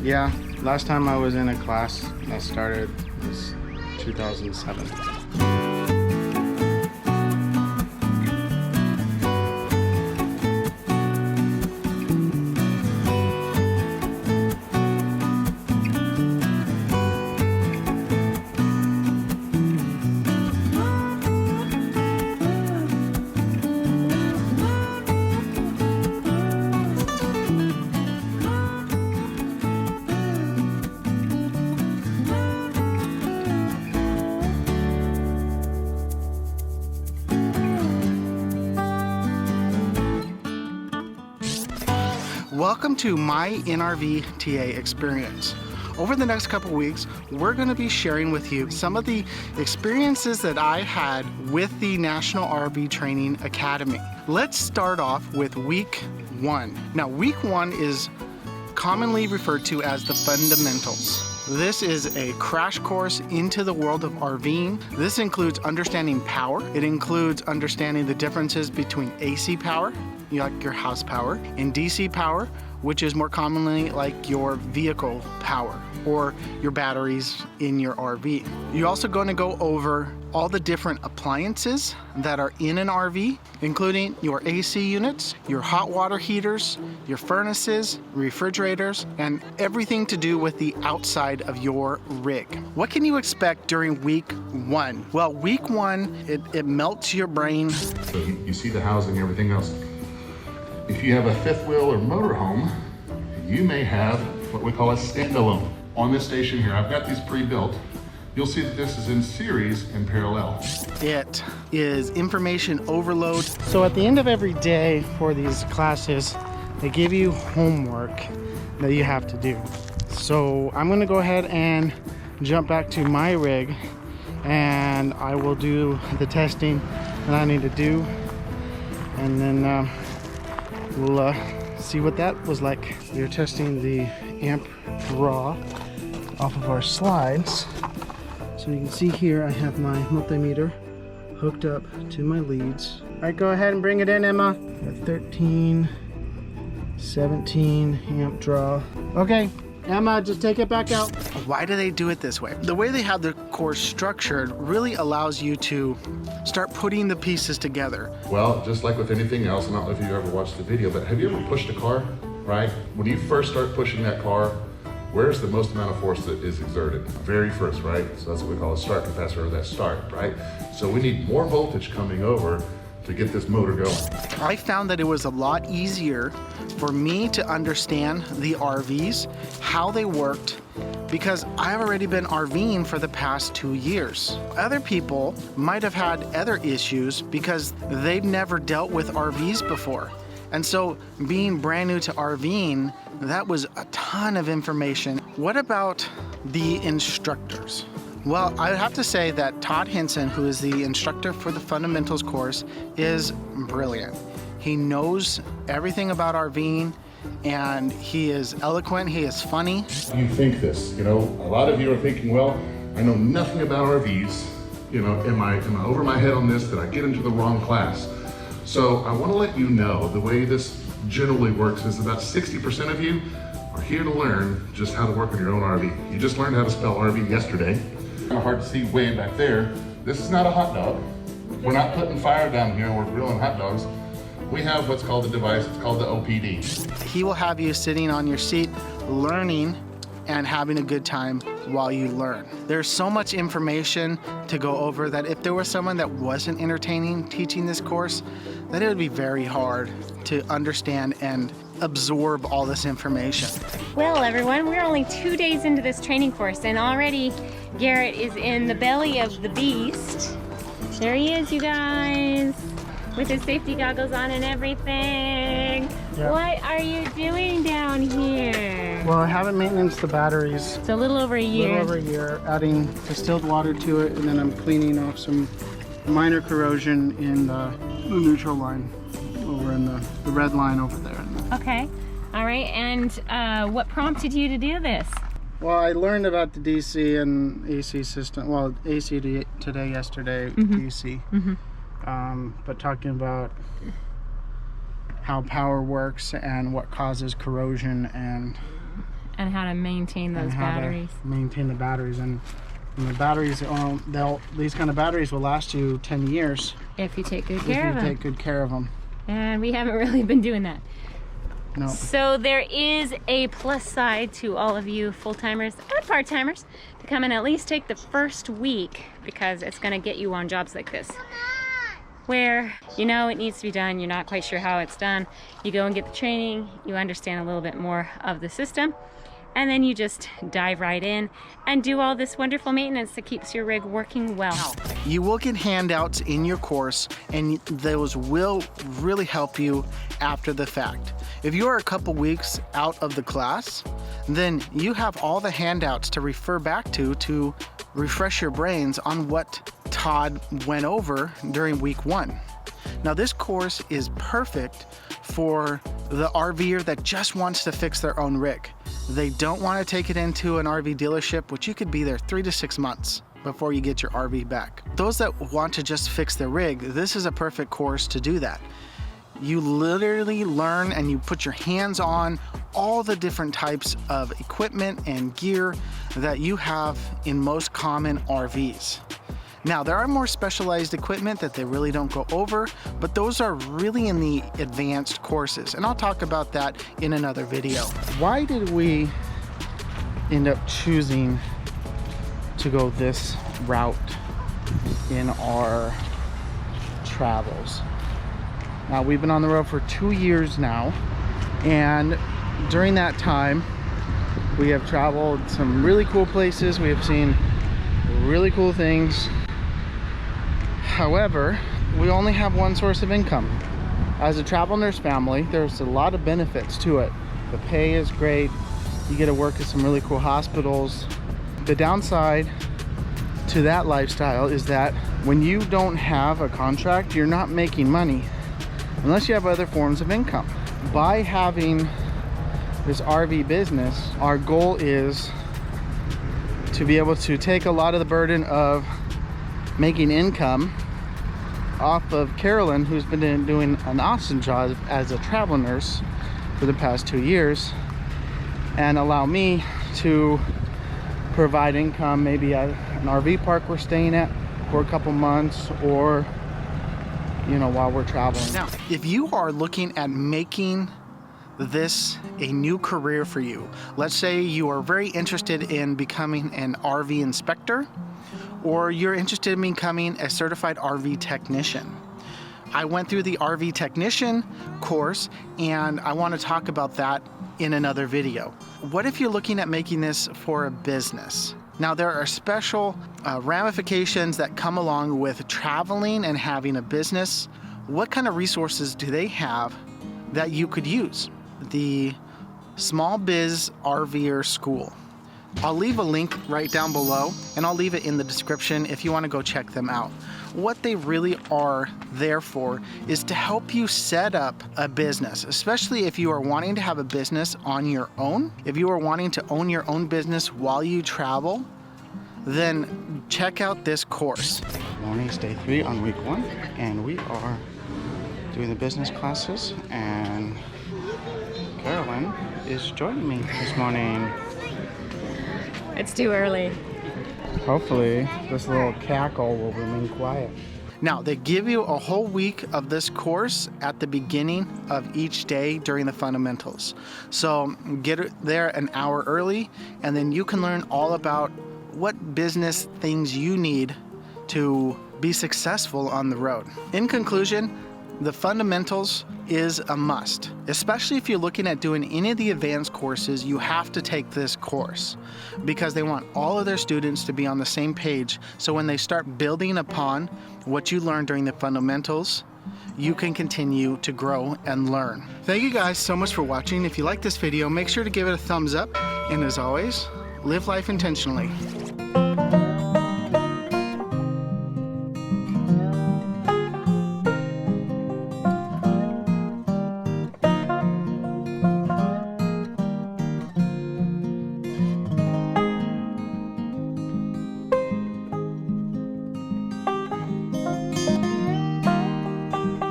Yeah, last time I was in a class that started was 2007. Welcome to my NRVTA experience. Over the next couple weeks, we're going to be sharing with you some of the experiences that I had with the National RV Training Academy. Let's start off with week 1. Now, week 1 is commonly referred to as the fundamentals. This is a crash course into the world of RVing. This includes understanding power. It includes understanding the differences between AC power, like your house power, and DC power, which is more commonly like your vehicle power or your batteries in your RV. You're also going to go over all the different appliances that are in an RV, including your AC units, your hot water heaters, your furnaces, refrigerators, and everything to do with the outside of your rig. What can you expect during week 1? Well, week 1, it melts your brain. So you see the housing and everything else. If you have a fifth wheel or motorhome, you may have what we call a standalone. On this station here, I've got these pre-built. You'll see that this is in series and parallel. It is information overload. So at the end of every day for these classes, they give you homework that you have to do. So I'm gonna go ahead and jump back to my rig and I will do the testing that I need to do. And then we'll see what that was like. We're testing the amp draw off of our slides. So you can see here I have my multimeter hooked up to my leads. All right, go ahead and bring it in, Emma. Got 13, 17 amp draw. Okay, Emma, just take it back out. Why do they do it this way? The way they have the course structured really allows you to start putting the pieces together. Well, just like with anything else, I don't know if you've ever watched the video, but have you ever pushed a car, right? When you first start pushing that car, where's the most amount of force that is exerted? Very first, right? So that's what we call a start capacitor, or that start, right? So we need more voltage coming over to get this motor going. I found that it was a lot easier for me to understand the RVs, how they worked, because I've already been RVing for the past 2 years. Other people might have had other issues because they've never dealt with RVs before. And so being brand new to RVing, that was a ton of information. What about the instructors? Well, I have to say that Todd Henson, who is the instructor for the fundamentals course, is brilliant. He knows everything about RVing, and he is eloquent, he is funny. You think this, you know, a lot of you are thinking, well, I know nothing about RVs. You know, am I over my head on this? Did I get into the wrong class? So I want to let you know the way this generally works is about 60% of you are here to learn just how to work on your own RV. You just learned how to spell RV yesterday. Kind of hard to see way back there. This is not a hot dog. We're not putting fire down here and we're grilling hot dogs. We have what's called a device, it's called the OPD. He will have you sitting on your seat, learning and having a good time while you learn. There's so much information to go over that if there was someone that wasn't entertaining teaching this course, then it would be very hard to understand and absorb all this information. Well, everyone, we're only 2 days into this training course and already Garrett is in the belly of the beast. There he is, you guys, with his safety goggles on and everything. Yeah. What are you doing down here? Well, I haven't maintained the batteries. It's a little over a year. Adding distilled water to it, and then I'm cleaning off some minor corrosion in the neutral line over in the red line over there. Okay, all right, and what prompted you to do this? Well, I learned about the DC and AC system. Well, AC today, yesterday, DC. But talking about how power works and what causes corrosion And how to maintain those batteries. Maintain the batteries, and the batteries, these kind of batteries will last you 10 years. If you take good care of them. If you take good care of them. And we haven't really been doing that. No. So there is a plus side to all of you full-timers and part-timers to come and at least take the first week, because it's going to get you on jobs like this where you know it needs to be done, you're not quite sure how it's done. You go and get the training, you understand a little bit more of the system, and then you just dive right in and do all this wonderful maintenance that keeps your rig working well. You will get handouts in your course, and those will really help you after the fact. If you are a couple weeks out of the class, then you have all the handouts to refer back to refresh your brains on what Todd went over during week 1. Now this course is perfect for the RVer that just wants to fix their own rig. They don't want to take it into an RV dealership, which you could be there 3 to 6 months before you get your RV back. Those that want to just fix their rig, this is a perfect course to do that. You literally learn and you put your hands on all the different types of equipment and gear that you have in most common RVs. Now, there are more specialized equipment that they really don't go over, but those are really in the advanced courses, and I'll talk about that in another video. Why did we end up choosing to go this route in our travels? Now, we've been on the road for 2 years now, and during that time, we have traveled some really cool places. We have seen really cool things. However, we only have one source of income. As a travel nurse family, there's a lot of benefits to it. The pay is great. You get to work at some really cool hospitals. The downside to that lifestyle is that when you don't have a contract, you're not making money unless you have other forms of income. By having this RV business, our goal is to be able to take a lot of the burden of making income off of Carolyn, who's been doing an awesome job as a travel nurse for the past 2 years, and allow me to provide income maybe at an RV park we're staying at for a couple months, or while we're traveling. Now, if you are looking at making this a new career for you, let's say you are very interested in becoming an RV inspector, or you're interested in becoming a certified RV technician. I went through the RV technician course, and I want to talk about that in another video. What if you're looking at making this for a business? Now, there are special ramifications that come along with traveling and having a business. What kind of resources do they have that you could use? The Small Biz RVer School. I'll leave a link right down below, and I'll leave it in the description if you want to go check them out. What they really are there for is to help you set up a business, especially if you are wanting to have a business on your own. If you are wanting to own your own business while you travel, then check out this course. Morning, day 3 on week 1, and we are doing the business classes, and Carolyn is joining me this morning. It's too early. Hopefully, this little cackle will remain quiet. Now, they give you a whole week of this course at the beginning of each day during the fundamentals. So get there an hour early, and then you can learn all about what business things you need to be successful on the road. In conclusion, the fundamentals is a must. Especially if you're looking at doing any of the advanced courses, you have to take this course because they want all of their students to be on the same page. So when they start building upon what you learned during the fundamentals, you can continue to grow and learn. Thank you guys so much for watching. If you like this video, make sure to give it a thumbs up. And as always, live life intentionally.